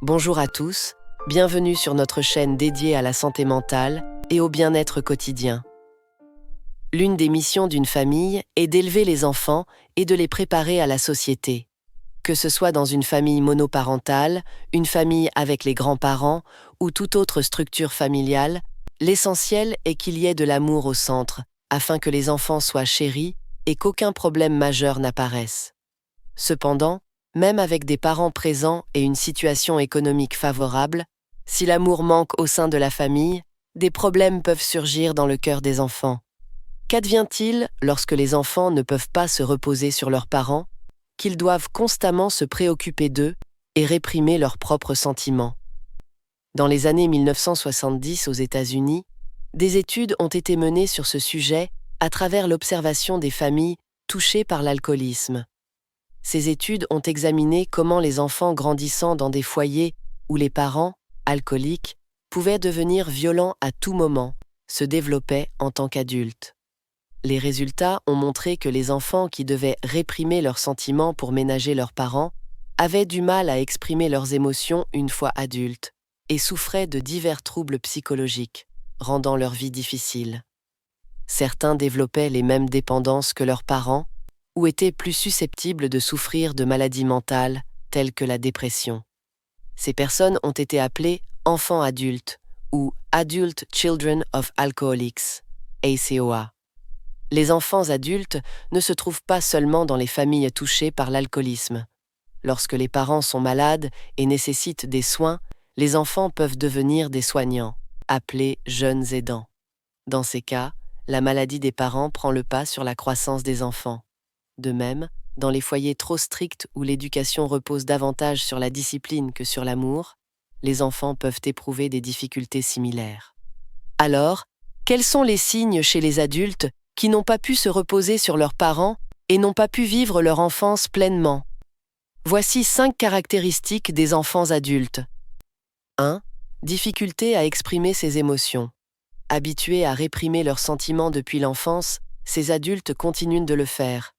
Bonjour à tous, bienvenue sur notre chaîne dédiée à la santé mentale et au bien-être quotidien. L'une des missions d'une famille est d'élever les enfants et de les préparer à la société. Que ce soit dans une famille monoparentale, une famille avec les grands-parents ou toute autre structure familiale, l'essentiel est qu'il y ait de l'amour au centre, afin que les enfants soient chéris et qu'aucun problème majeur n'apparaisse. Cependant, même avec des parents présents et une situation économique favorable, si l'amour manque au sein de la famille, des problèmes peuvent surgir dans le cœur des enfants. Qu'advient-il lorsque les enfants ne peuvent pas se reposer sur leurs parents, qu'ils doivent constamment se préoccuper d'eux et réprimer leurs propres sentiments? Dans les années 1970 aux États-Unis, des études ont été menées sur ce sujet à travers l'observation des familles touchées par l'alcoolisme. Ces études ont examiné comment les enfants grandissant dans des foyers où les parents, alcooliques, pouvaient devenir violents à tout moment, se développaient en tant qu'adultes. Les résultats ont montré que les enfants qui devaient réprimer leurs sentiments pour ménager leurs parents avaient du mal à exprimer leurs émotions une fois adultes et souffraient de divers troubles psychologiques, rendant leur vie difficile. Certains développaient les mêmes dépendances que leurs parents ou étaient plus susceptibles de souffrir de maladies mentales telles que la dépression. Ces personnes ont été appelées enfants adultes ou Adult Children of Alcoholics, ACOA. Les enfants adultes ne se trouvent pas seulement dans les familles touchées par l'alcoolisme. Lorsque les parents sont malades et nécessitent des soins, les enfants peuvent devenir des soignants, appelés jeunes aidants. Dans ces cas, la maladie des parents prend le pas sur la croissance des enfants. De même, dans les foyers trop stricts où l'éducation repose davantage sur la discipline que sur l'amour, les enfants peuvent éprouver des difficultés similaires. Alors, quels sont les signes chez les adultes qui n'ont pas pu se reposer sur leurs parents et n'ont pas pu vivre leur enfance pleinement? Voici 5 caractéristiques des enfants adultes. 1. Difficulté à exprimer ses émotions. Habitués à réprimer leurs sentiments depuis l'enfance, ces adultes continuent de le faire.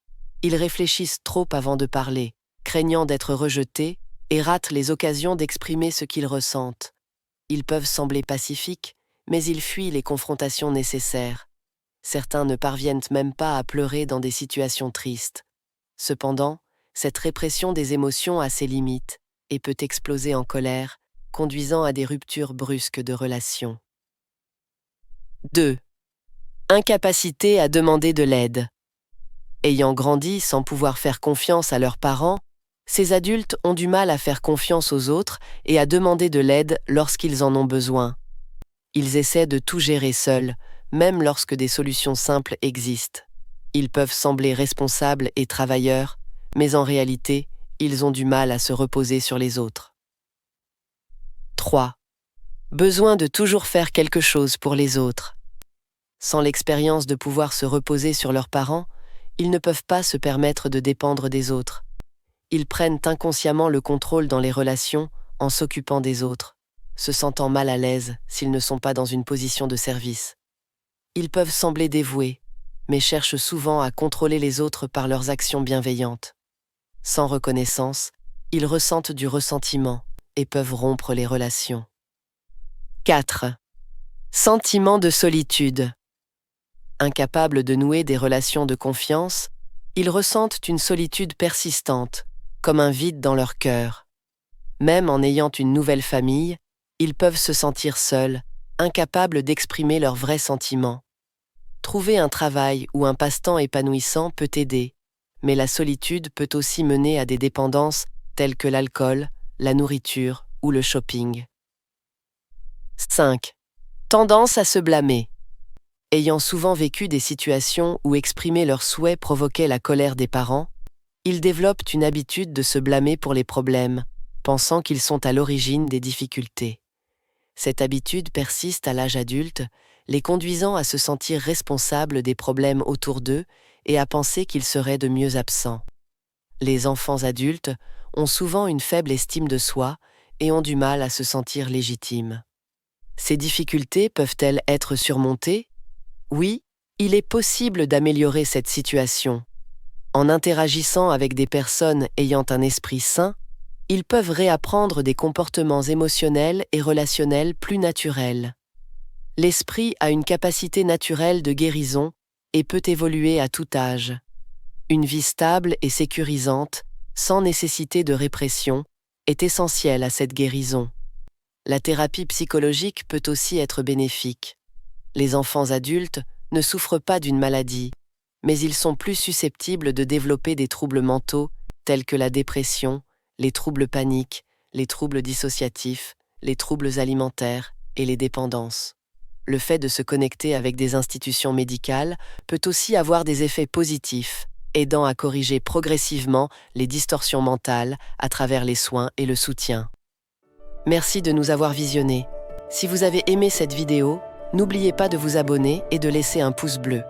Ils réfléchissent trop avant de parler, craignant d'être rejetés, et ratent les occasions d'exprimer ce qu'ils ressentent. Ils peuvent sembler pacifiques, mais ils fuient les confrontations nécessaires. Certains ne parviennent même pas à pleurer dans des situations tristes. Cependant, cette répression des émotions a ses limites et peut exploser en colère, conduisant à des ruptures brusques de relations. 2. Incapacité à demander de l'aide. Ayant grandi sans pouvoir faire confiance à leurs parents, ces adultes ont du mal à faire confiance aux autres et à demander de l'aide lorsqu'ils en ont besoin. Ils essaient de tout gérer seuls, même lorsque des solutions simples existent. Ils peuvent sembler responsables et travailleurs, mais en réalité, ils ont du mal à se reposer sur les autres. 3. Besoin de toujours faire quelque chose pour les autres. Sans l'expérience de pouvoir se reposer sur leurs parents, ils ne peuvent pas se permettre de dépendre des autres. Ils prennent inconsciemment le contrôle dans les relations en s'occupant des autres, se sentant mal à l'aise s'ils ne sont pas dans une position de service. Ils peuvent sembler dévoués, mais cherchent souvent à contrôler les autres par leurs actions bienveillantes. Sans reconnaissance, ils ressentent du ressentiment et peuvent rompre les relations. 4. Sentiment de solitude. Incapables de nouer des relations de confiance, ils ressentent une solitude persistante, comme un vide dans leur cœur. Même en ayant une nouvelle famille, ils peuvent se sentir seuls, incapables d'exprimer leurs vrais sentiments. Trouver un travail ou un passe-temps épanouissant peut aider, mais la solitude peut aussi mener à des dépendances telles que l'alcool, la nourriture ou le shopping. 5. Tendance à se blâmer. Ayant souvent vécu des situations où exprimer leurs souhaits provoquait la colère des parents, ils développent une habitude de se blâmer pour les problèmes, pensant qu'ils sont à l'origine des difficultés. Cette habitude persiste à l'âge adulte, les conduisant à se sentir responsables des problèmes autour d'eux et à penser qu'ils seraient de mieux absents. Les enfants adultes ont souvent une faible estime de soi et ont du mal à se sentir légitimes. Ces difficultés peuvent-elles être surmontées? Oui, il est possible d'améliorer cette situation. En interagissant avec des personnes ayant un esprit sain, Ils peuvent réapprendre des comportements émotionnels et relationnels plus naturels. L'esprit a une capacité naturelle de guérison et peut évoluer à tout âge. Une vie stable et sécurisante, sans nécessité de répression, est essentielle à cette guérison. La thérapie psychologique peut aussi être bénéfique. Les enfants adultes ne souffrent pas d'une maladie, mais ils sont plus susceptibles de développer des troubles mentaux tels que la dépression, les troubles paniques, les troubles dissociatifs, les troubles alimentaires et les dépendances. Le fait de se connecter avec des institutions médicales peut aussi avoir des effets positifs, aidant à corriger progressivement les distorsions mentales à travers les soins et le soutien. Merci de nous avoir visionnés. Si vous avez aimé cette vidéo, n'oubliez pas de vous abonner et de laisser un pouce bleu.